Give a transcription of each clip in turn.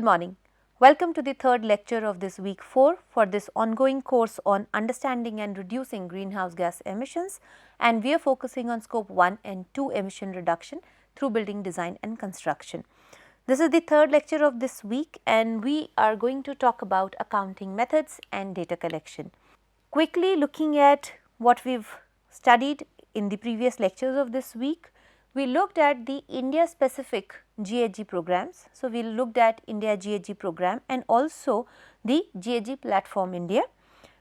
Good morning. Welcome to the third lecture of this week 4 for this ongoing course on understanding and reducing greenhouse gas emissions, and we are focusing on scope 1 and 2 emission reduction through building design and construction. This is the third lecture of this week and we are going to talk about accounting methods and data collection. Quickly looking at what we have studied in the previous lectures of this week, we looked at the India specific GHG programs. So, we looked at India GHG program and also the GHG platform India.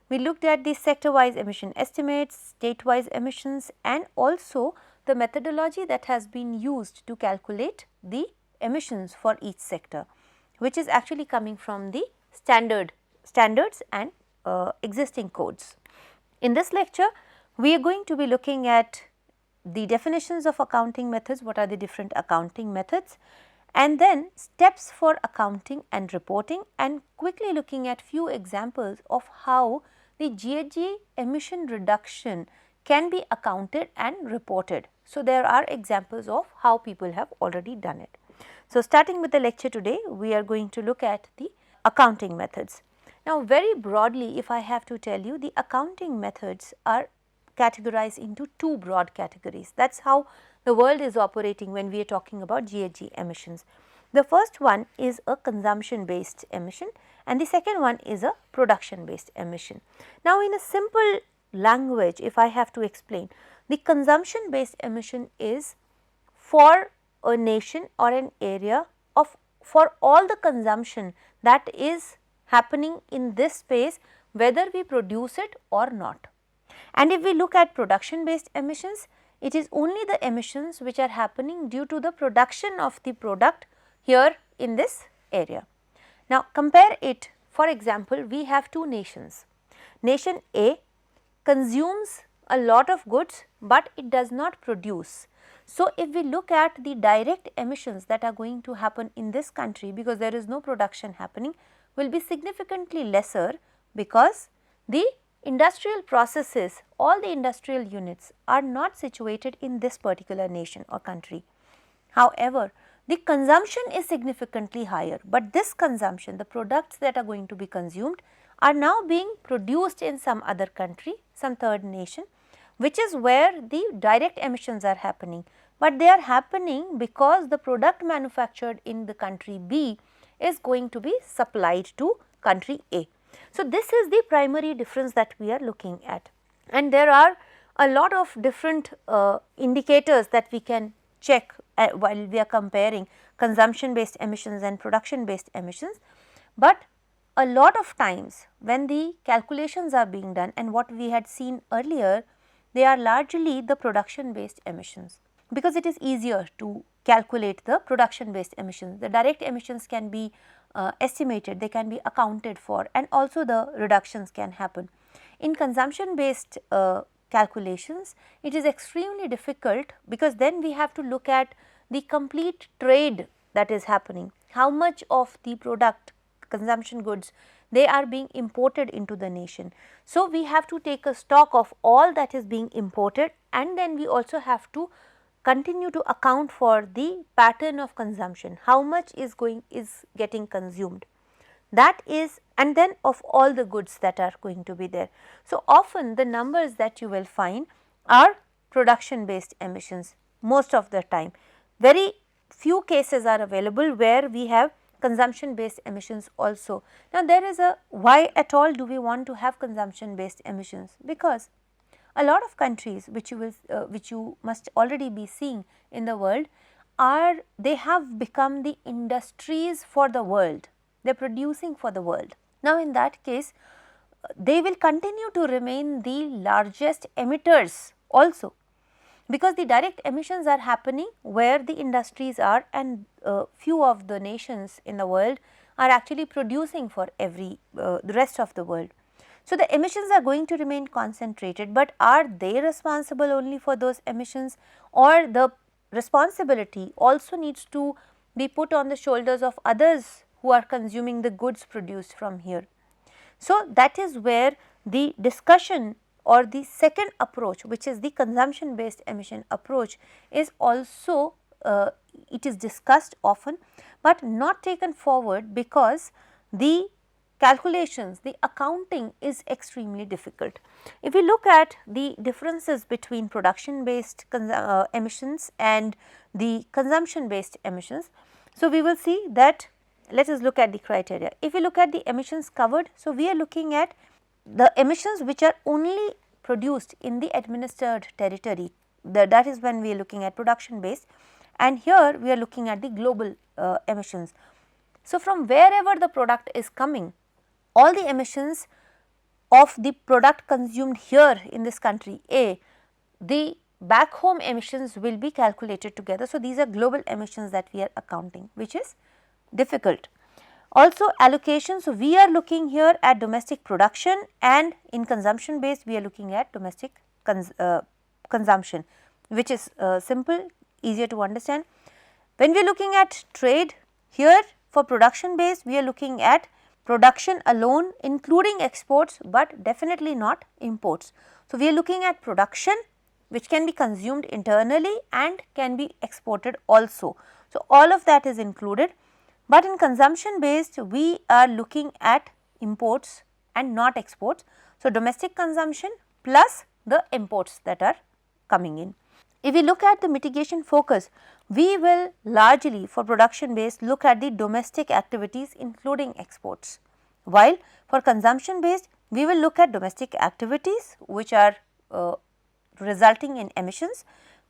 We looked at the sector wise emission estimates, state wise emissions and also the methodology that has been used to calculate the emissions for each sector, which is actually coming from the standards and existing codes. In this lecture, we are going to be looking at the definitions of accounting methods, what are the different accounting methods, and then steps for accounting and reporting, and quickly looking at few examples of how the GHG emission reduction can be accounted and reported. So, there are examples of how people have already done it. So, starting with the lecture today, we are going to look at the accounting methods. Now, very broadly, if I have to tell you, the accounting methods are categorized into two broad categories. That is how the world is operating when we are talking about GHG emissions. The first one is a consumption based emission and the second one is a production based emission. Now, in a simple language, if I have to explain, the consumption based emission is for a nation or an area of for all the consumption that is happening in this space, whether we produce it or not. And if we look at production based emissions, it is only the emissions which are happening due to the production of the product here in this area. Now, compare it, for example, we have two nations. Nation A consumes a lot of goods, but it does not produce. So, if we look at the direct emissions that are going to happen in this country, because there is no production happening, will be significantly lesser, because the industrial processes, all the industrial units are not situated in this particular nation or country. However, the consumption is significantly higher, but this consumption, the products that are going to be consumed are now being produced in some other country, some third nation, which is where the direct emissions are happening, but they are happening because the product manufactured in the country B is going to be supplied to country A. So, this is the primary difference that we are looking at, and there are a lot of different indicators that we can check while we are comparing consumption based emissions and production based emissions, but a lot of times when the calculations are being done and what we had seen earlier, they are largely the production based emissions, because it is easier to calculate the production based emissions. The direct emissions can be estimated, they can be accounted for, and also the reductions can happen. In consumption based calculations, it is extremely difficult, because then we have to look at the complete trade that is happening, how much of the product consumption goods they are being imported into the nation. So, we have to take a stock of all that is being imported, and then we also have to continue to account for the pattern of consumption, how much is getting consumed, that is, and then of all the goods that are going to be there. So, often the numbers that you will find are production based emissions most of the time. Very few cases are available where we have consumption based emissions also. Now, there is a why at all do we want to have consumption based emissions? Because a lot of countries which you must already be seeing in the world they have become the industries for the world, they are producing for the world. Now, in that case, they will continue to remain the largest emitters also, because the direct emissions are happening where the industries are, and few of the nations in the world are actually producing for the rest of the world. So, the emissions are going to remain concentrated, but are they responsible only for those emissions, or the responsibility also needs to be put on the shoulders of others who are consuming the goods produced from here. So, that is where the discussion or the second approach, which is the consumption based emission approach, is also it is discussed often, but not taken forward because the calculations, the accounting is extremely difficult. If we look at the differences between production based emissions and the consumption based emissions, so we will see that, let us look at the criteria. If we look at the emissions covered, so we are looking at the emissions which are only produced in the administered territory, that is when we are looking at production based, and here we are looking at the global emissions. So, from wherever the product is coming, all the emissions of the product consumed here in this country A, the back home emissions will be calculated together. So, these are global emissions that we are accounting, which is difficult. Also allocation, so we are looking here at domestic production, and in consumption based we are looking at domestic consumption, which is simple, easier to understand. When we are looking at trade, here for production based we are looking at production alone including exports, but definitely not imports. So, we are looking at production which can be consumed internally and can be exported also. So, all of that is included, but in consumption based we are looking at imports and not exports. So, domestic consumption plus the imports that are coming in. If we look at the mitigation focus, we will largely for production based look at the domestic activities including exports, while for consumption based we will look at domestic activities which are resulting in emissions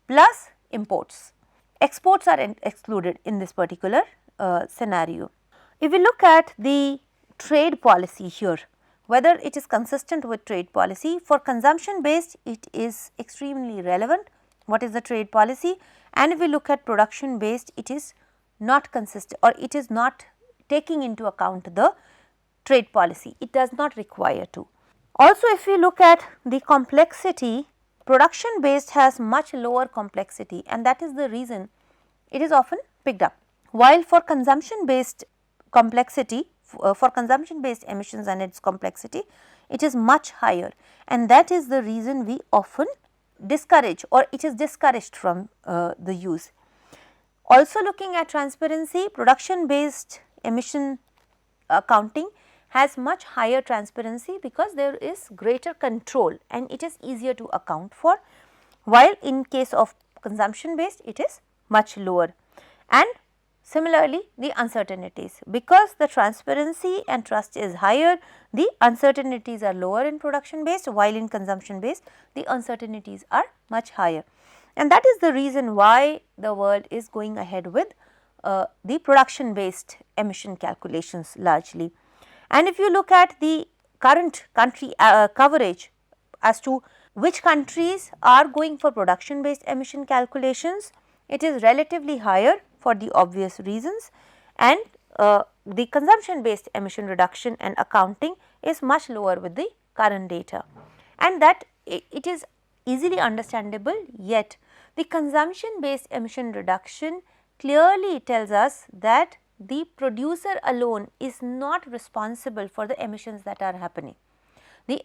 plus imports. Exports are excluded in this particular scenario. If we look at the trade policy here, whether it is consistent with trade policy, for consumption based it is extremely relevant. What is the trade policy? And if we look at production based, it is not consistent, or it is not taking into account the trade policy, it does not require to. Also, if we look at the complexity, production based has much lower complexity, and that is the reason it is often picked up, while for consumption based complexity, for consumption based emissions and its complexity, it is much higher, and that is the reason we often discourage, or it is discouraged from the use. Also looking at transparency, production based emission accounting has much higher transparency because there is greater control and it is easier to account for, while in case of consumption based it is much lower. And similarly, the uncertainties, because the transparency and trust is higher, the uncertainties are lower in production based, while in consumption based the uncertainties are much higher. And that is the reason why the world is going ahead with the production based emission calculations largely. And if you look at the current country coverage as to which countries are going for production based emission calculations, it is relatively higher for the obvious reasons, and the consumption based emission reduction and accounting is much lower with the current data, and that it is easily understandable. Yet the consumption based emission reduction clearly tells us that the producer alone is not responsible for the emissions that are happening. The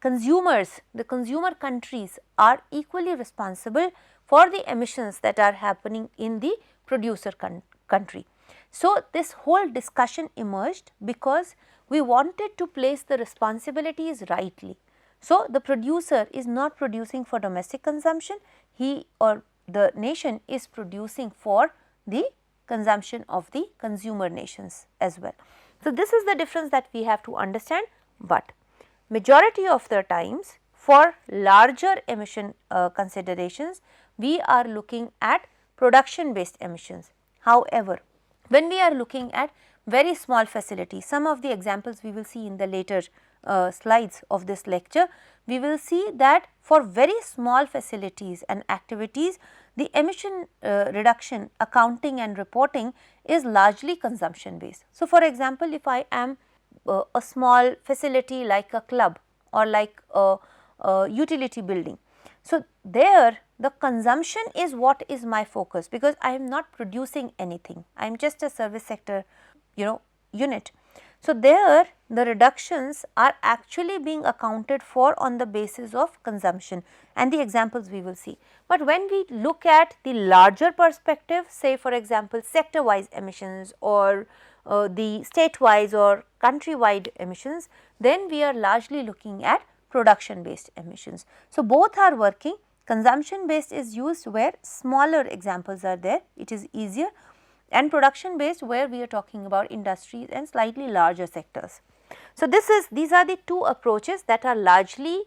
consumers, the consumer countries are equally responsible for the emissions that are happening in the producer country. So, this whole discussion emerged because we wanted to place the responsibilities rightly. So, the producer is not producing for domestic consumption, he or the nation is producing for the consumption of the consumer nations as well. So, this is the difference that we have to understand, but majority of the times for larger emission considerations we are looking at production based emissions. However, when we are looking at very small facilities, some of the examples we will see in the later slides of this lecture, we will see that for very small facilities and activities, the emission reduction accounting and reporting is largely consumption based. So, for example, if I am a small facility like a club or like a utility building, so there the consumption is what is my focus, because I am not producing anything, I am just a service sector unit. So, there the reductions are actually being accounted for on the basis of consumption, and the examples we will see. But when we look at the larger perspective, say for example, sector wise emissions or the state wise or country wide emissions, then we are largely looking at production based emissions. So, both are working. Consumption based is used where smaller examples are there, it is easier, and production based where we are talking about industries and slightly larger sectors. So, these are the two approaches that are largely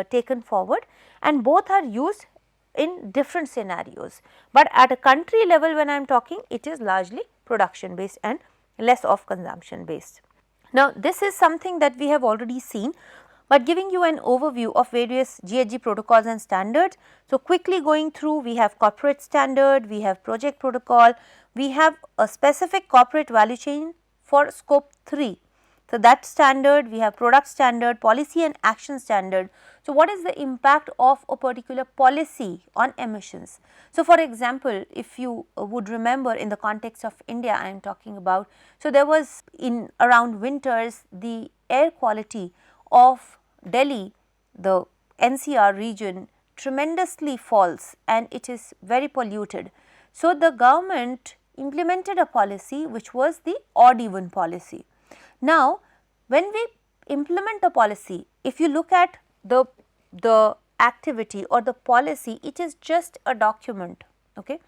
taken forward, and both are used in different scenarios, but at a country level when I am talking, it is largely production based and less of consumption based. Now, this is something that we have already seen, but giving you an overview of various GHG protocols and standards. So, quickly going through, we have corporate standard, we have project protocol, we have a specific corporate value chain for scope 3. So, that standard, we have product standard, policy and action standard. So, what is the impact of a particular policy on emissions? So, for example, if you would remember in the context of India I am talking about, so there was in around winters the air quality of Delhi, the NCR region tremendously falls and it is very polluted. So, the government implemented a policy which was the odd even policy. Now, when we implement a policy, if you look at the activity or the policy, it is just a document. Okay.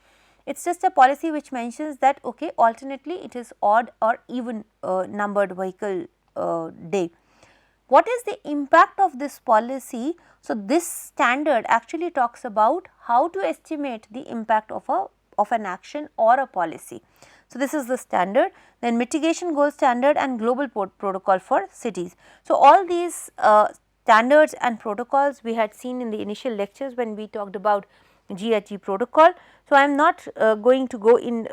It is just a policy which mentions that okay, alternately it is odd or even numbered vehicle day. What is the impact of this policy? So, this standard actually talks about how to estimate the impact of an action or a policy. So, this is the standard, then mitigation goal standard and global protocol for cities. So, all these standards and protocols we had seen in the initial lectures when we talked about GHG protocol. So, I am not going to go in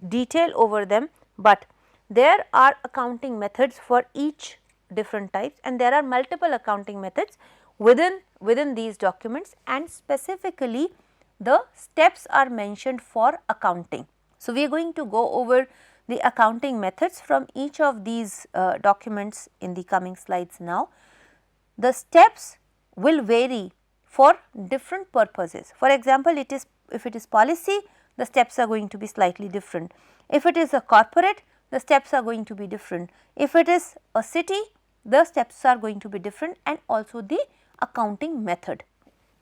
detail over them, but there are accounting methods for each different types and there are multiple accounting methods within these documents, and specifically the steps are mentioned for accounting. So, we are going to go over the accounting methods from each of these documents in the coming slides now. The steps will vary for different purposes. For example, if it is policy, the steps are going to be slightly different. If it is a corporate, the steps are going to be different. If it is a city, the steps are going to be different, and also the accounting method.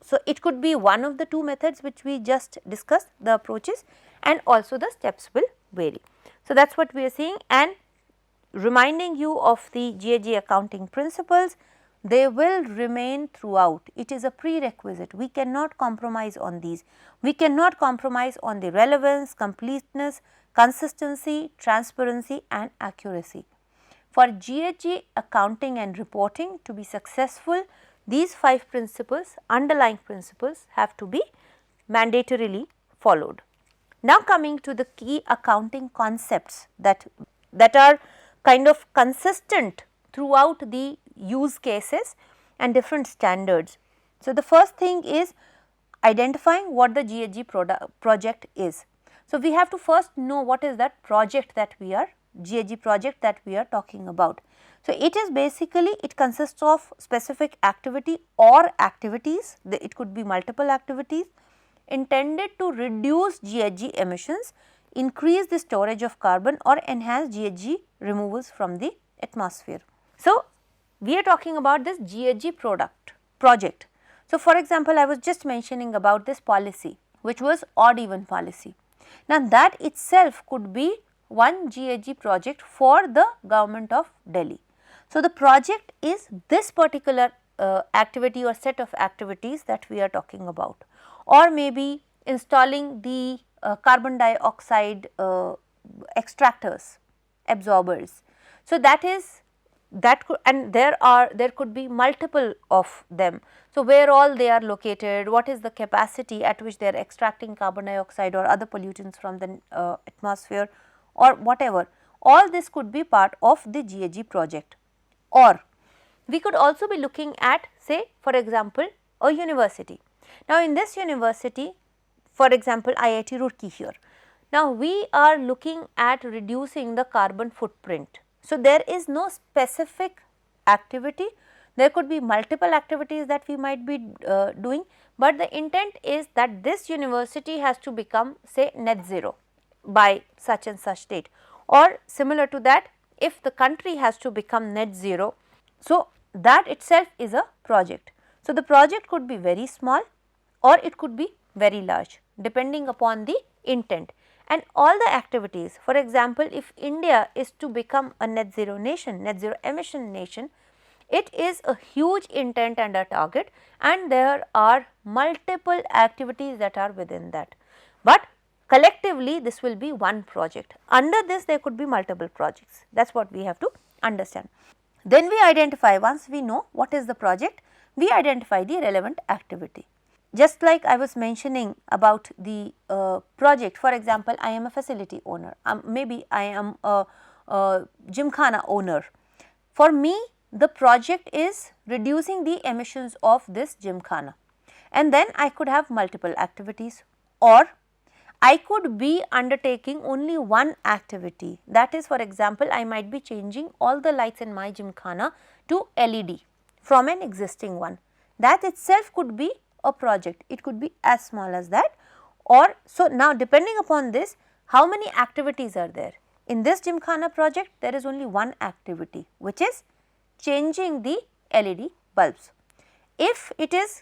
So, it could be one of the two methods which we just discussed, the approaches, and also the steps will vary. So, that is what we are seeing, and reminding you of the GHG accounting principles, they will remain throughout. It is a prerequisite, we cannot compromise on these. We cannot compromise on the relevance, completeness, consistency, transparency and accuracy. For GHG accounting and reporting to be successful, these 5 principles, underlying principles, have to be mandatorily followed. Now, coming to the key accounting concepts that are kind of consistent throughout the use cases and different standards. So, the first thing is identifying what the GHG project is. So, we have to first know what is that project that we are GHG project that we are talking about. So, it is basically, it consists of specific activity or activities, it could be multiple activities intended to reduce GHG emissions, increase the storage of carbon or enhance GHG removals from the atmosphere. So, we are talking about this GHG project. So, for example, I was just mentioning about this policy which was odd even policy. Now, that itself could be one GHG project for the government of Delhi. So, the project is this particular activity or set of activities that we are talking about, or maybe installing the carbon dioxide extractors, absorbers. So, that could, and there could be multiple of them. So, where all they are located, what is the capacity at which they are extracting carbon dioxide or other pollutants from the atmosphere or whatever, all this could be part of the GHG project. Or we could also be looking at, say for example, a university. Now, in this university, for example, IIT Roorkee here. Now, we are looking at reducing the carbon footprint. So, there is no specific activity, there could be multiple activities that we might be doing, but the intent is that this university has to become say net zero by such and such date, or similar to that if the country has to become net zero. So, that itself is a project. So, the project could be very small or it could be very large depending upon the intent, and all the activities, for example, if India is to become a net zero nation, net zero emission nation, it is a huge intent and a target, and there are multiple activities that are within that, but collectively this will be one project. Under this there could be multiple projects, that is what we have to understand. Then we identify, once we know what is the project, we identify the relevant activity. Just like I was mentioning about the project, for example, I am a facility owner, maybe I am a gymkhana owner. For me, the project is reducing the emissions of this gymkhana, and then I could have multiple activities, or I could be undertaking only one activity. That is, for example, I might be changing all the lights in my gymkhana to LED from an existing one. That itself could be a project, it could be as small as that, or so. Now, depending upon this, how many activities are there? In this gymkhana project, there is only one activity, which is changing the LED bulbs. If it is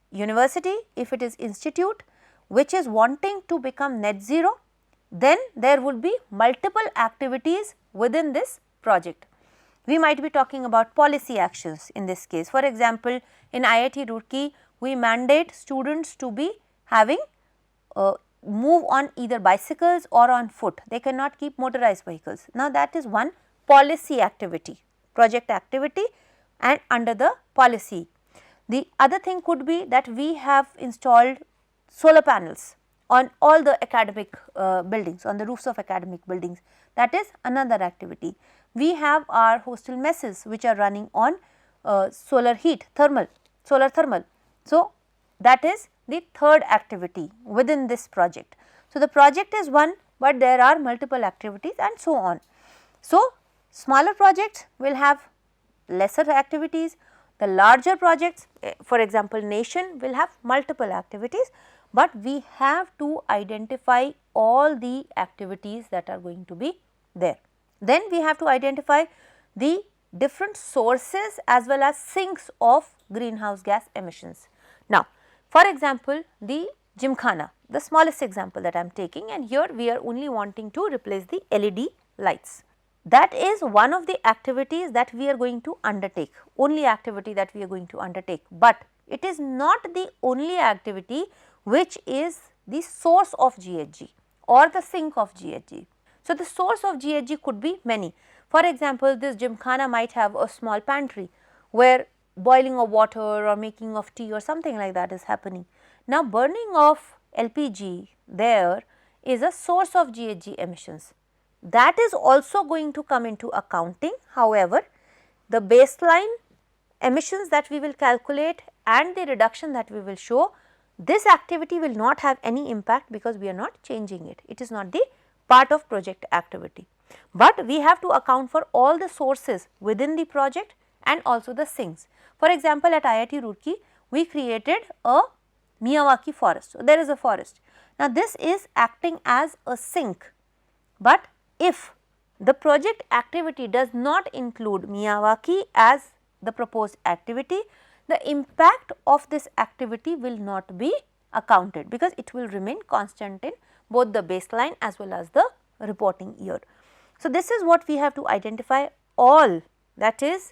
university, if it is institute which is wanting to become net zero, then there would be multiple activities within this project. We might be talking about policy actions in this case. For example, in IIT Roorkee, we mandate students to be having move on either bicycles or on foot, they cannot keep motorized vehicles. Now, that is one policy activity, project activity, and under the policy. The other thing could be that we have installed solar panels on all the academic buildings, on the roofs of academic buildings, that is another activity. We have our hostel messes which are running on solar heat, solar thermal. So, that is the third activity within this project. So, the project is one, but there are multiple activities and so on. So, smaller projects will have lesser activities, the larger projects, for example, nation will have multiple activities, but we have to identify all the activities that are going to be there. Then we have to identify the different sources as well as sinks of greenhouse gas emissions. Now, for example, the gymkhana, the smallest example that I am taking, and here we are only wanting to replace the LED lights. That is one of the activities that we are going to undertake, only activity that we are going to undertake, but it is not the only activity which is the source of GHG or the sink of GHG. So, the source of GHG could be many. For example, this gymkhana might have a small pantry where boiling of water or making of tea or something like that is happening. Now, burning of LPG there is a source of GHG emissions. That is also going to come into accounting. However, the baseline emissions that we will calculate and the reduction that we will show, this activity will not have any impact because we are not changing it. It is not the part of project activity, but we have to account for all the sources within the project and also the sinks. For example, at IIT Roorkee, we created a Miyawaki forest. So, there is a forest. Now, this is acting as a sink, but if the project activity does not include Miyawaki as the proposed activity, the impact of this activity will not be accounted because it will remain constant in both the baseline as well as the reporting year. So, this is what we have to identify, all that is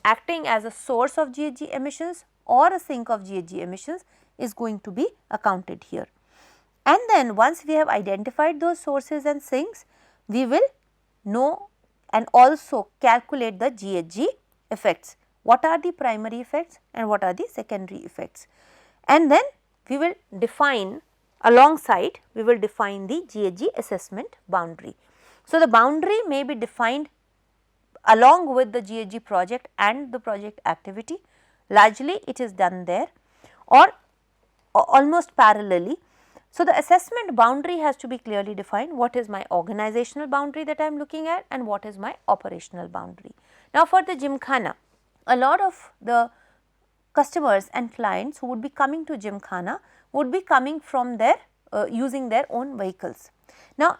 acting as a source of GHG emissions or a sink of GHG emissions is going to be accounted here. And then once we have identified those sources and sinks, we will know and also calculate the GHG effects. What are the primary effects and what are the secondary effects? And then we will define, alongside we will define the GHG assessment boundary. So, the boundary may be defined along with the GHG project and the project activity. Largely it is done there or almost parallelly. So, the assessment boundary has to be clearly defined. What is my organizational boundary that I am looking at and what is my operational boundary. Now, for the Gymkhana, a lot of the customers and clients who would be coming to Gymkhana would be coming from their using their own vehicles. Now,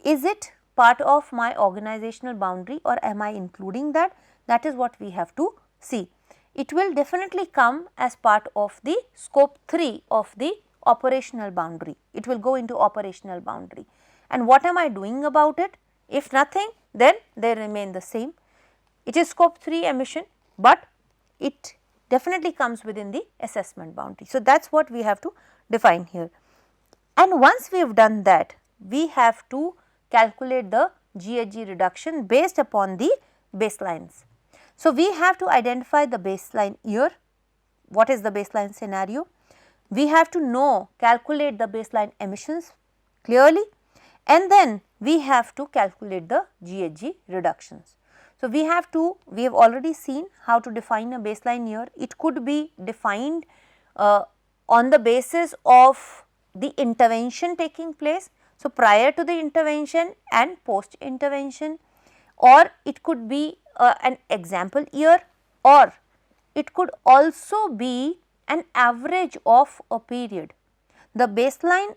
is it part of my organizational boundary or am I including that? That is what we have to see. It will definitely come as part of the scope 3 of the operational boundary. It will go into operational boundary. And what am I doing about it? If nothing, then they remain the same. It is scope 3 emission, but it definitely comes within the assessment boundary. So, that is what we have to define here. And once we have done that, we have to calculate the GHG reduction based upon the baselines. So, we have to identify the baseline year, what is the baseline scenario. We have to know, calculate the baseline emissions clearly, and then we have to calculate the GHG reductions. So, we have already seen how to define a baseline year. It could be defined on the basis of the intervention taking place. So, prior to the intervention and post intervention, or it could be an example year, or it could also be an average of a period. The baseline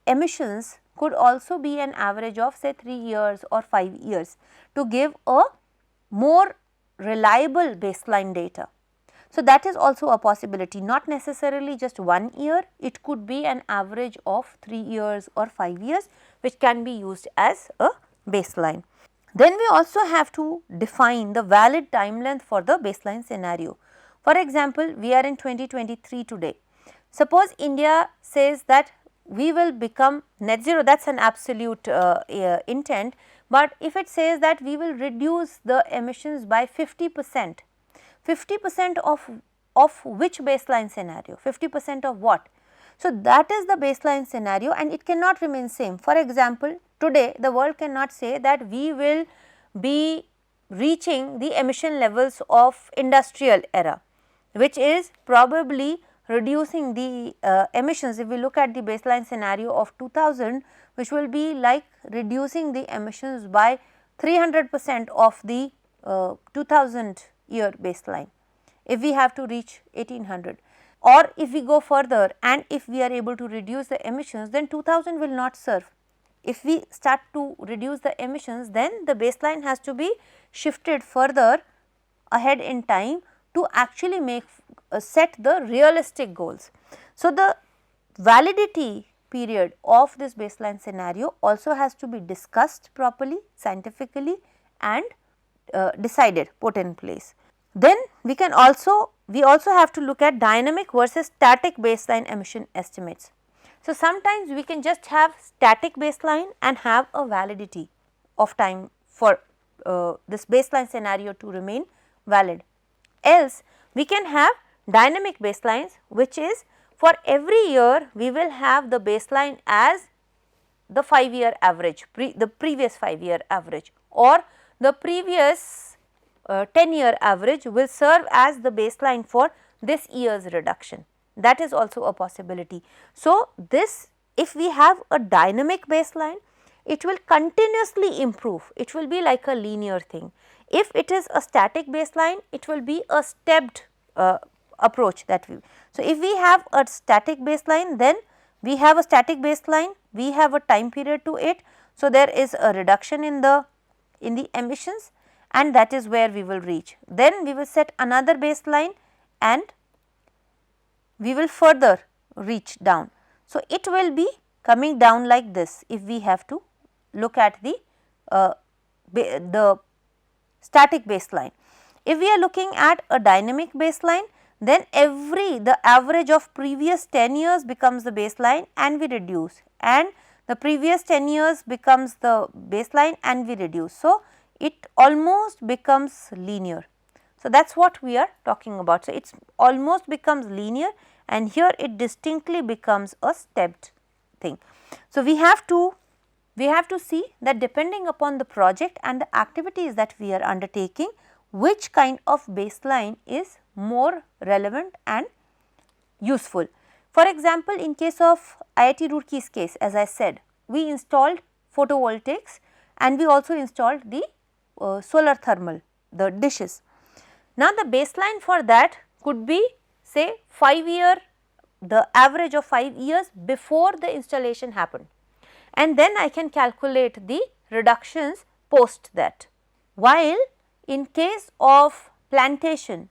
emissions could also be an average of say 3 years or 5 years to give a more reliable baseline data. So, that is also a possibility, not necessarily just 1 year, it could be an average of 3 years or 5 years which can be used as a baseline. Then we also have to define the valid time length for the baseline scenario. For example, we are in 2023 today. Suppose India says that we will become net zero, that is an absolute intent, but if it says that we will reduce the emissions by 50%, 50% of which baseline scenario, 50% of what? So, that is the baseline scenario and it cannot remain same. For example, today the world cannot say that we will be reaching the emission levels of industrial era, which is probably reducing the emissions. If we look at the baseline scenario of 2000, which will be like reducing the emissions by 300% of the 2000 year baseline, if we have to reach 1800. Or if we go further and if we are able to reduce the emissions, then 2000 will not serve. If we start to reduce the emissions, then the baseline has to be shifted further ahead in time to actually make set the realistic goals. So, the validity period of this baseline scenario also has to be discussed properly, scientifically, and decided, put in place. Then we also have to look at dynamic versus static baseline emission estimates. So, sometimes we can just have static baseline and have a validity of time for this baseline scenario to remain valid. Else we can have dynamic baselines, which is for every year we will have the baseline as the 5-year average, the previous 5-year average, or the previous 10-year average will serve as the baseline for this year's reduction. That is also a possibility. So, this, if we have a dynamic baseline, it will continuously improve, it will be like a linear thing. If it is a static baseline, it will be a stepped approach that we. So, if we have a static baseline, then we have a static baseline, we have a time period to it. So, there is a reduction in the emissions, and that is where we will reach. Then we will set another baseline and we will further reach down. So, it will be coming down like this if we have to look at the static baseline. If we are looking at a dynamic baseline, then the average of previous 10 years becomes the baseline and we reduce, and the previous 10 years becomes the baseline and we reduce. So, it almost becomes linear. So, that is what we are talking about. So, it almost becomes linear and here it distinctly becomes a stepped thing. So, we have to see that depending upon the project and the activities that we are undertaking, which kind of baseline is more relevant and useful. For example, in case of IIT Roorkee's case, as I said, we installed photovoltaics and we also installed the solar thermal, the dishes. Now, the baseline for that could be say 5-year, the average of 5 years before the installation happened, and then I can calculate the reductions post that. While in case of plantation,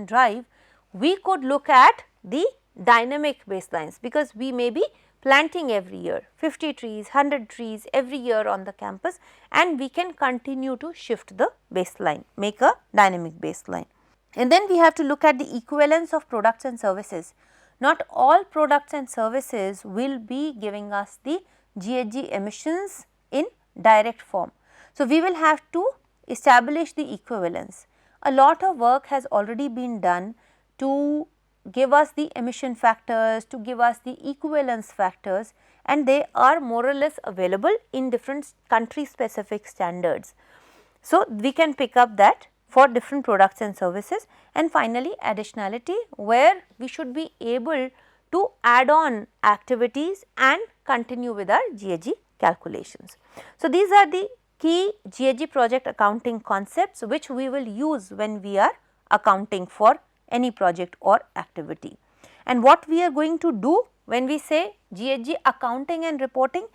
drive, we could look at the dynamic baselines, because we may be planting every year 50 trees, 100 trees every year on the campus, and we can continue to shift the baseline, make a dynamic baseline. And then we have to look at the equivalence of products and services. Not all products and services will be giving us the GHG emissions in direct form. So, we will have to establish the equivalence. A lot of work has already been done to give us the emission factors, to give us the equivalence factors, and they are more or less available in different country specific standards. So, we can pick up that for different products and services. And finally, additionality, where we should be able to add on activities and continue with our GHG calculations. So, these are the key GHG project accounting concepts which we will use when we are accounting for any project or activity. And what we are going to do when we say GHG accounting and reporting,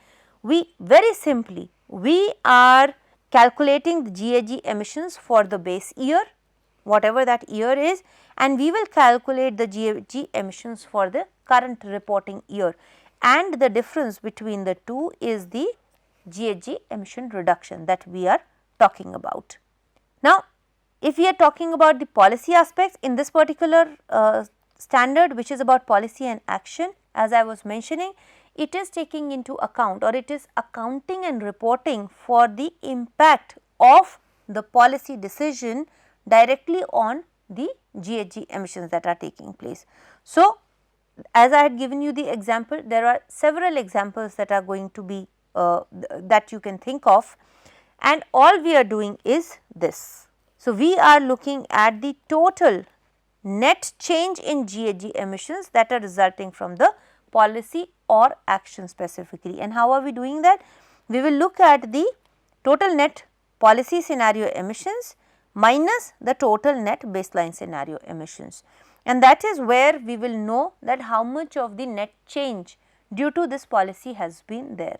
we very simply, we are calculating the GHG emissions for the base year, whatever that year is, and we will calculate the GHG emissions for the current reporting year, and the difference between the two is the GHG emission reduction that we are talking about. Now, if we are talking about the policy aspects in this particular standard, which is about policy and action, as I was mentioning, it is taking into account, or it is accounting and reporting for the impact of the policy decision directly on the GHG emissions that are taking place. So, as I had given you the example, there are several examples that are going to be that you can think of, and all we are doing is this. So, we are looking at the total net change in GHG emissions that are resulting from the policy or action specifically. And how are we doing that? We will look at the total net policy scenario emissions minus the total net baseline scenario emissions, and that is where we will know that how much of the net change due to this policy has been there.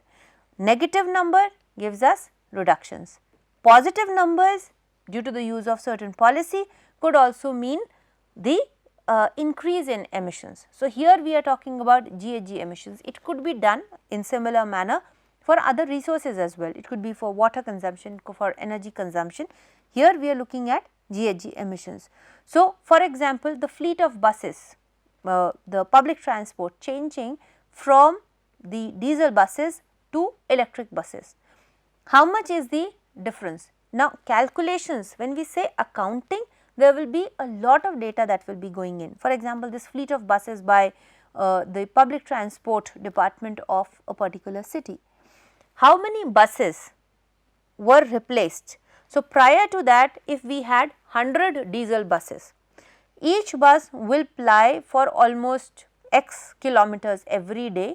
Negative number gives us reductions. Positive numbers due to the use of certain policy could also mean the increase in emissions. So, here we are talking about GHG emissions. It could be done in similar manner for other resources as well. It could be for water consumption, for energy consumption. Here we are looking at GHG emissions. So, for example, the fleet of buses, the public transport changing from the diesel buses to electric buses. How much is the difference? Now, calculations, when we say accounting, there will be a lot of data that will be going in. For example, this fleet of buses by the public transport department of a particular city. How many buses were replaced? So, prior to that, if we had 100 diesel buses, each bus will ply for almost x kilometers every day,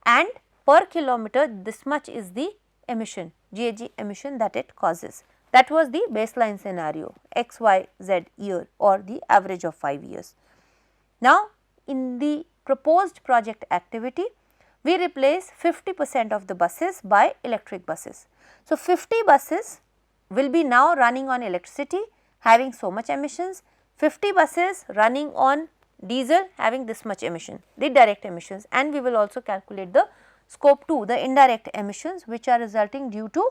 and per kilometer this much is the emission, GHG emission that it causes. That was the baseline scenario, x, y, z year, or the average of 5 years. Now, in the proposed project activity, we replace 50% of the buses by electric buses. So, 50 buses will be now running on electricity having so much emissions, 50 buses running on diesel having this much emission, the direct emissions, and we will also calculate the scope 2, the indirect emissions which are resulting due to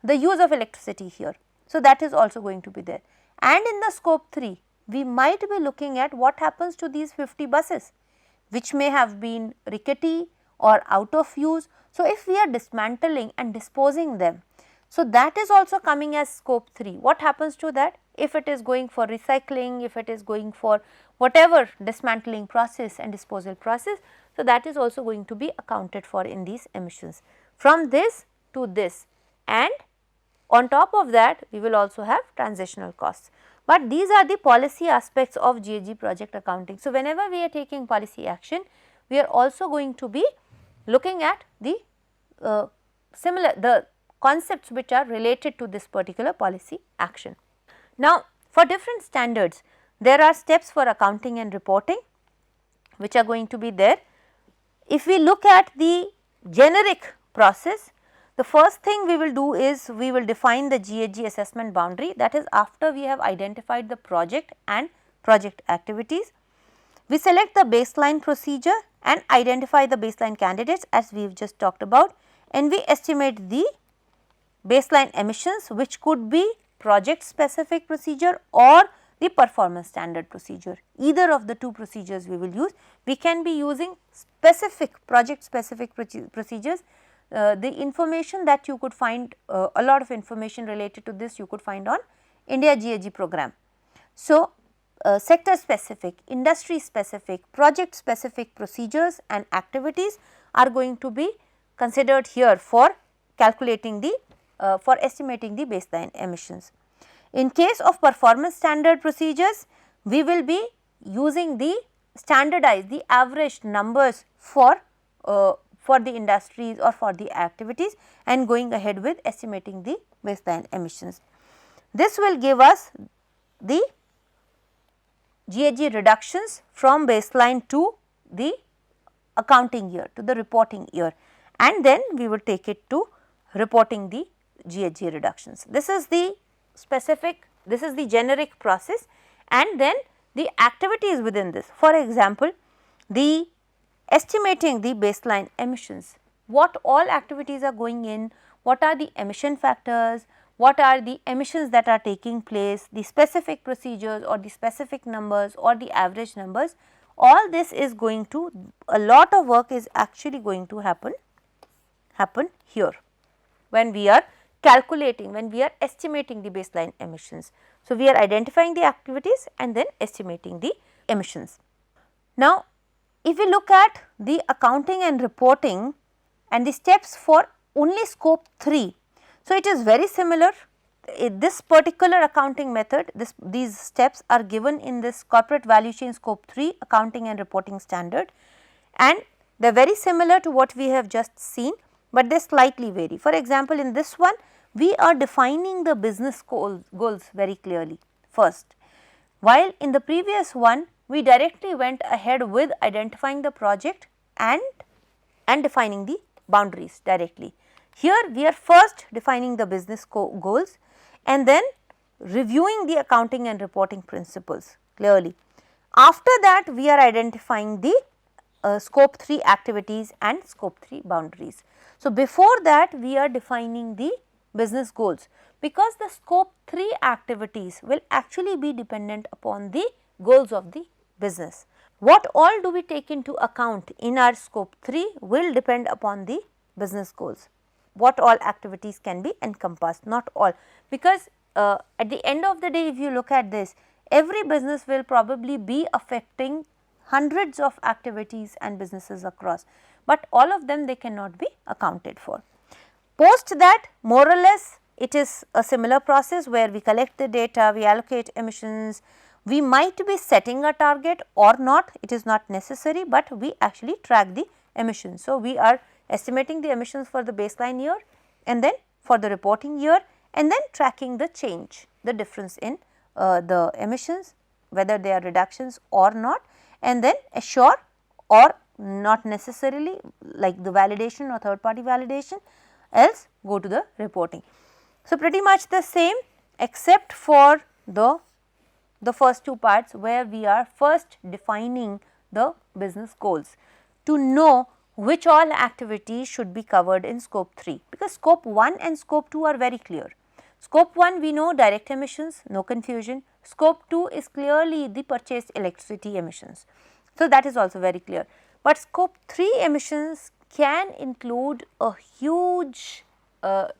the use of electricity here. So, that is also going to be there. And in the scope 3, we might be looking at what happens to these 50 buses which may have been rickety or out of use. So, if we are dismantling and disposing them, so that is also coming as scope 3. What happens to that? If it is going for recycling, if it is going for whatever dismantling process and disposal process, so that is also going to be accounted for in these emissions. From this to this, and on top of that we will also have transitional costs. but these are the policy aspects of GHG project accounting. So, whenever we are taking policy action, we are also going to be looking at the the concepts which are related to this particular policy action. Now, for different standards, there are steps for accounting and reporting which are going to be there. If we look at the generic process, the first thing we will do is we will define the GHG assessment boundary, that is after we have identified the project and project activities. We select the baseline procedure and identify the baseline candidates as we have just talked about, and we estimate the baseline emissions, which could be project specific procedure or the performance standard procedure. Either of the two procedures we will use. We can be using specific project specific procedures. The information that you could find, a lot of information related to this you could find on India GHG program. So, sector specific, industry specific, project specific procedures and activities are going to be considered here for calculating the for estimating the baseline emissions. In case of performance standard procedures, we will be using the standardized, the average numbers for the industries or for the activities and going ahead with estimating the baseline emissions. This will give us the GHG reductions from baseline to the accounting year, to the reporting year, and then we will take it to reporting the GHG reductions. This is the specific, this is the generic process, and then the activities within this. For example, the estimating the baseline emissions, what all activities are going in, what are the emission factors, what are the emissions that are taking place, the specific procedures or the specific numbers or the average numbers, all this is going to, a lot of work is actually going to happen here when we are calculating, when we are estimating the baseline emissions. So, we are identifying the activities and then estimating the emissions. Now, if we look at the accounting and reporting and the steps for only scope 3, so it is very similar. This particular accounting method, these steps are given in this corporate value chain scope 3 accounting and reporting standard, and they are very similar to what we have just seen, but they slightly vary. For example, in this one we are defining the business goals very clearly first, while in the previous one we directly went ahead with identifying the project and defining the boundaries directly. Here we are first defining the business goals and then reviewing the accounting and reporting principles clearly. After that we are identifying the scope 3 activities and scope 3 boundaries. So, before that we are defining the business goals, because the scope 3 activities will actually be dependent upon the goals of the business. What all do we take into account in our scope 3 will depend upon the business goals. What all activities can be encompassed, not all, because at the end of the day if you look at this, every business will probably be affecting hundreds of activities and businesses across, but all of them they cannot be accounted for. Post that, more or less it is a similar process where we collect the data, we allocate emissions, we might be setting a target or not, it is not necessary, but we actually track the emissions. So, we are estimating the emissions for the baseline year and then for the reporting year, and then tracking the change, the difference in the emissions, whether they are reductions or not, and then assure or not necessarily like the validation or third party validation, else go to the reporting. So, pretty much the same except for the first two parts where we are first defining the business goals to know which all activities should be covered in scope 3, because scope 1 and scope 2 are very clear. Scope 1 we know direct emissions, no confusion. Scope 2 is clearly the purchased electricity emissions. So, that is also very clear, but scope 3 emissions can include a huge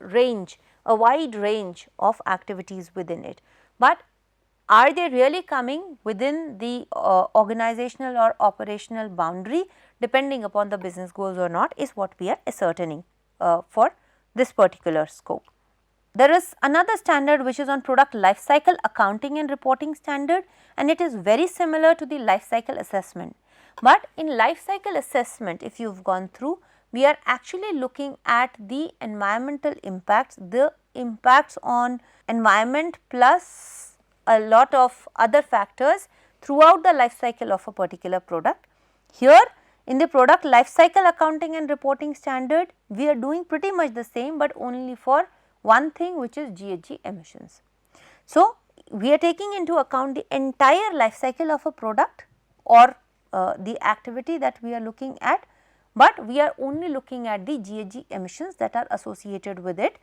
range, a wide range of activities within it, but are they really coming within the organizational or operational boundary depending upon the business goals or not, is what we are ascertaining for this particular scope. there is another standard which is on product life cycle accounting and reporting standard, and it is very similar to the life cycle assessment. But in life cycle assessment, if you have gone through, we are actually looking at the environmental impacts, the impacts on environment plus a lot of other factors throughout the life cycle of a particular product. Here in the product life cycle accounting and reporting standard, we are doing pretty much the same, but only for one thing, which is GHG emissions. So, we are taking into account the entire life cycle of a product or the activity that we are looking at, but we are only looking at the GHG emissions that are associated with it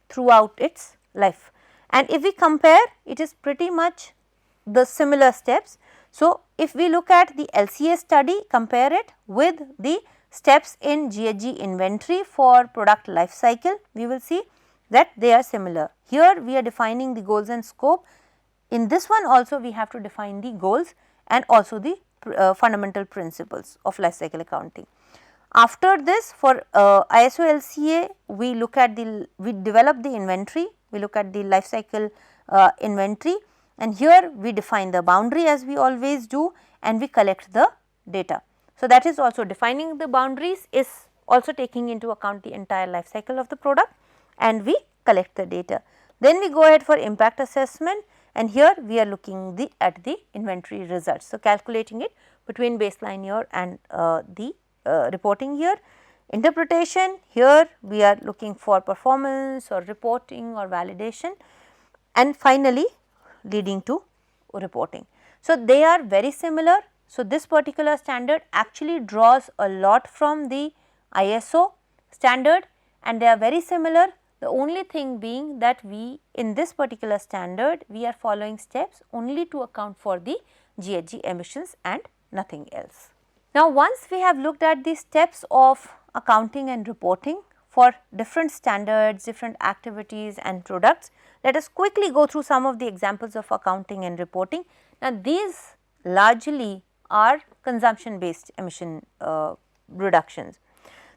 throughout its life. And if we compare, it is pretty much the similar steps. So, if we look at the LCA study, compare it with the steps in GHG inventory for product life cycle, we will see that they are similar. Here we are defining the goals and scope. In this one also we have to define the goals and also the fundamental principles of life cycle accounting. After this, for ISO LCA, we look at we develop the inventory, we look at the life cycle inventory, and here we define the boundary as we always do, and we collect the data. So, that is also defining the boundaries is also taking into account the entire life cycle of the product, and we collect the data. Then we go ahead for impact assessment, and here we are looking at the inventory results. So, calculating it between baseline year and the reporting year. Interpretation, here we are looking for performance or reporting or validation, and finally leading to reporting. So, they are very similar. So, this particular standard actually draws a lot from the ISO standard, and they are very similar. The only thing being that we in this particular standard, we are following steps only to account for the GHG emissions and nothing else. Now, once we have looked at the steps of accounting and reporting for different standards, different activities and products, let us quickly go through some of the examples of accounting and reporting. Now, these largely are consumption based emission reductions.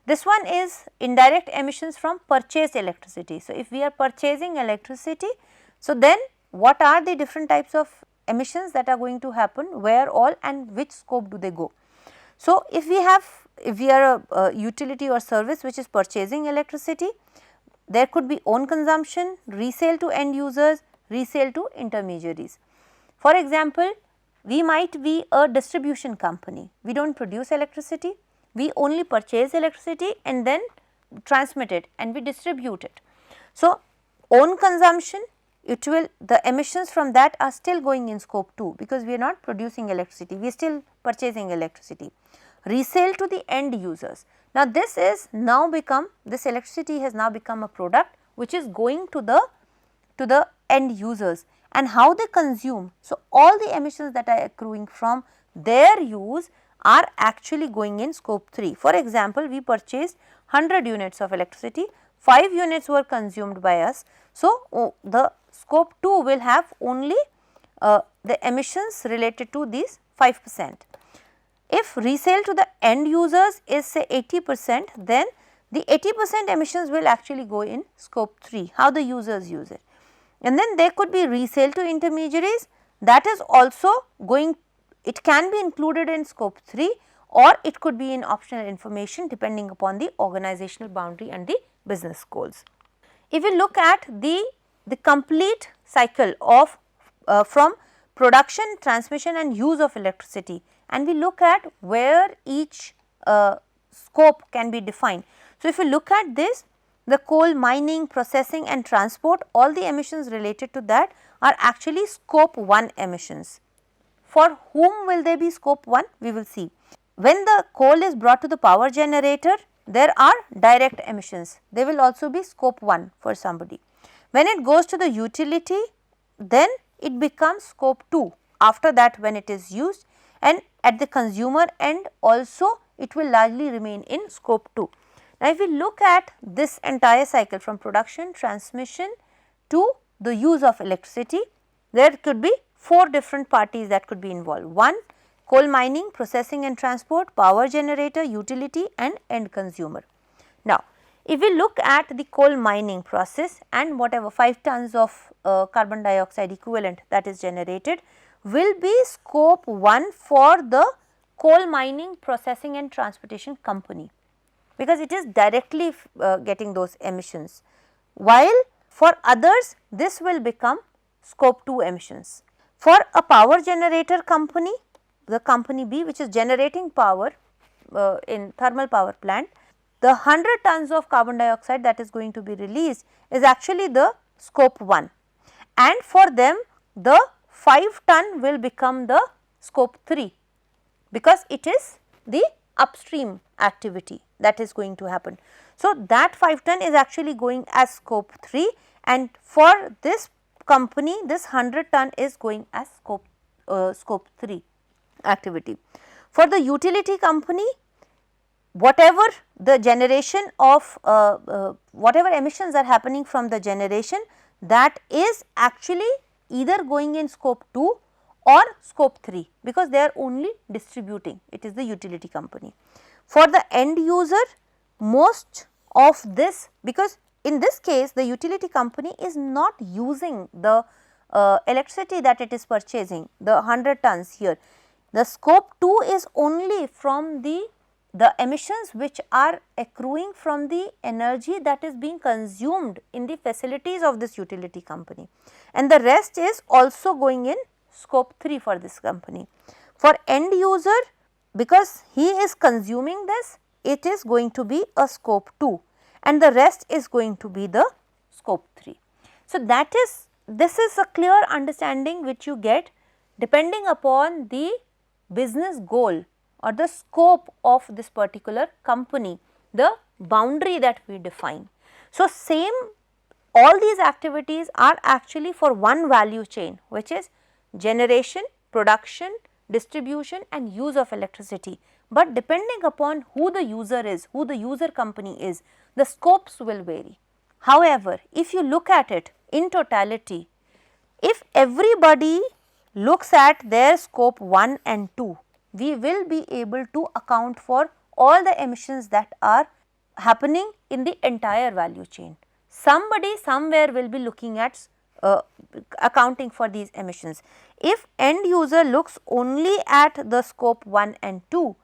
This one is indirect emissions from purchased electricity. So, if we are purchasing electricity, so then what are the different types of emissions that are going to happen, where all and which scope do they go. So, if we are a utility or service which is purchasing electricity, there could be own consumption, resale to end users, resale to intermediaries. For example, we might be a distribution company, we do not produce electricity, we only purchase electricity and then transmit it and we distribute it. So, own consumption, the emissions from that are still going in scope 2, because we are not producing electricity, we are still purchasing electricity. Resale to the end users. Now, this electricity has now become a product which is going to the end users, and how they consume. So, all the emissions that are accruing from their use are actually going in scope 3. For example, we purchased 100 units of electricity, 5 units were consumed by us. So, the scope 2 will have only the emissions related to these 5%. If resale to the end users is say 80%, then the 80% emissions will actually go in scope 3, how the users use it. And then there could be resale to intermediaries, that is also going, it can be included in scope 3 or it could be in optional information depending upon the organizational boundary and the business goals. If we look at the complete cycle of from production, transmission and use of electricity, and we look at where each scope can be defined. So, if you look at this, the coal mining, processing and transport, all the emissions related to that are actually scope 1 emissions. For whom will they be scope 1? We will see. When the coal is brought to the power generator, there are direct emissions, they will also be scope 1 for somebody. When it goes to the utility, then it becomes scope 2 after that when it is used, and at the consumer end also it will largely remain in scope 2. Now, if we look at this entire cycle from production, transmission to the use of electricity, there could be 4 different parties that could be involved. 1, coal mining, processing and transport, power generator, utility and end consumer. Now, If we look at the coal mining process and whatever 5 tons of carbon dioxide equivalent that is generated will be scope 1 for the coal mining processing and transportation company, because it is directly getting those emissions, while for others this will become scope 2 emissions. For a power generator company, the company B, which is generating power in thermal power plant, the 100 tons of carbon dioxide that is going to be released is actually the scope 1, and for them the 5 ton will become the scope 3, because it is the upstream activity that is going to happen. So, that 5 ton is actually going as scope 3, and for this company this 100 ton is going as scope 3 activity. For the utility company, whatever the generation of whatever emissions are happening from the generation, that is actually either going in scope 2 or scope 3, because they are only distributing, it is the utility company. For the end user, most of this, because in this case the utility company is not using the electricity that it is purchasing, the 100 tons here. The scope 2 is only from the emissions which are accruing from the energy that is being consumed in the facilities of this utility company, and the rest is also going in scope 3 for this company. For end user, because he is consuming this, it is going to be a scope 2, and the rest is going to be the scope 3. So, this is a clear understanding which you get depending upon the business goal or the scope of this particular company, the boundary that we define. So, same, all these activities are actually for one value chain, which is generation, production, distribution and use of electricity, but depending upon who the user is, who the user company is, the scopes will vary. However, if you look at it in totality, if everybody looks at their scope 1 and 2, we will be able to account for all the emissions that are happening in the entire value chain. Somebody somewhere will be looking at accounting for these emissions. If end user looks only at the scope 1 and 2,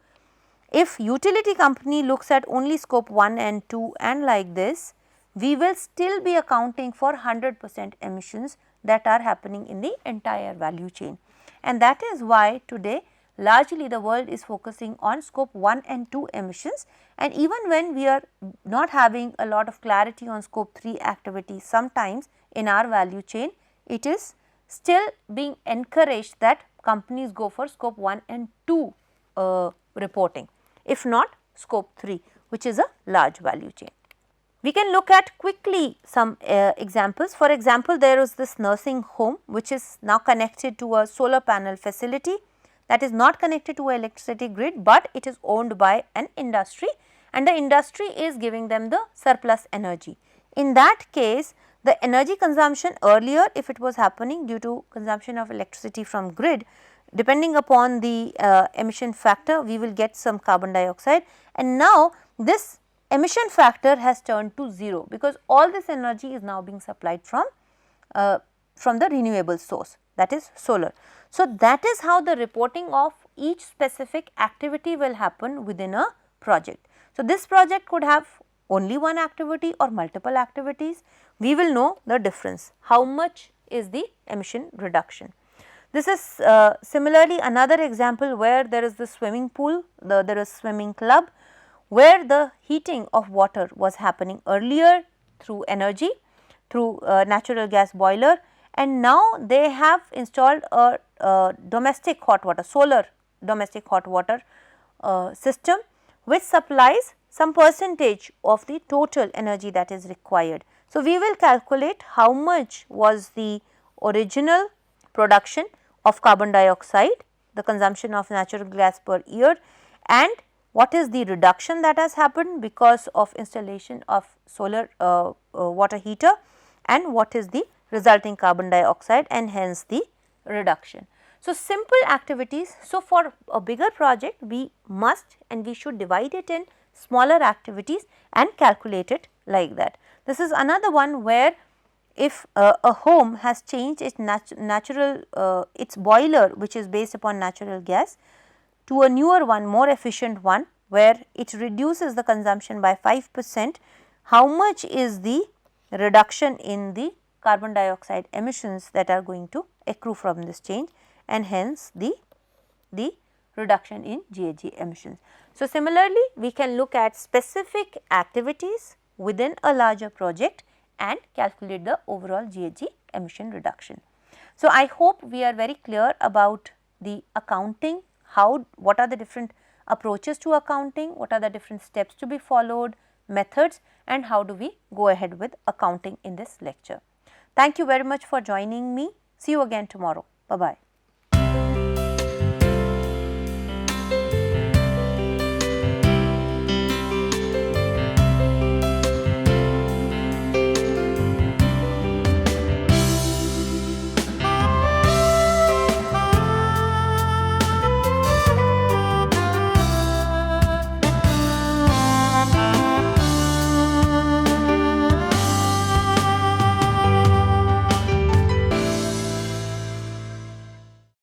if utility company looks at only scope 1 and 2 and like this, we will still be accounting for 100% emissions that are happening in the entire value chain. And that is why today largely the world is focusing on scope 1 and 2 emissions, and even when we are not having a lot of clarity on scope 3 activities sometimes in our value chain, it is still being encouraged that companies go for scope 1 and 2 reporting, if not scope 3, which is a large value chain. We can look at quickly some examples. For example, there is this nursing home which is now connected to a solar panel facility that is not connected to an electricity grid, but it is owned by an industry and the industry is giving them the surplus energy. In that case, the energy consumption earlier, if it was happening due to consumption of electricity from grid, depending upon the emission factor, we will get some carbon dioxide, and now this emission factor has turned to 0, because all this energy is now being supplied from the renewable source, that is solar. So, that is how the reporting of each specific activity will happen within a project. So, this project could have only one activity or multiple activities. We will know the difference, how much is the emission reduction. This is similarly another example where there is the swimming pool, there is swimming club, where the heating of water was happening earlier through energy, through natural gas boiler, and now they have installed a domestic hot water, solar domestic hot water system, which supplies some percentage of the total energy that is required. So, we will calculate how much was the original production of carbon dioxide, the consumption of natural gas per year, and what is the reduction that has happened because of installation of solar water heater, and what is the resulting carbon dioxide and hence the reduction. So, simple activities. So, for a bigger project we must and we should divide it in smaller activities and calculate it like that. This is another one where if a home has changed its its boiler, which is based upon natural gas, to a newer one, more efficient one, where it reduces the consumption by 5%, how much is the reduction in the carbon dioxide emissions that are going to accrue from this change, and hence the reduction in GHG emissions. So, similarly, we can look at specific activities within a larger project and calculate the overall GHG emission reduction. So, I hope we are very clear about the accounting, what are the different approaches to accounting, what are the different steps to be followed, methods, and how do we go ahead with accounting in this lecture. Thank you very much for joining me. See you again tomorrow. Bye-bye.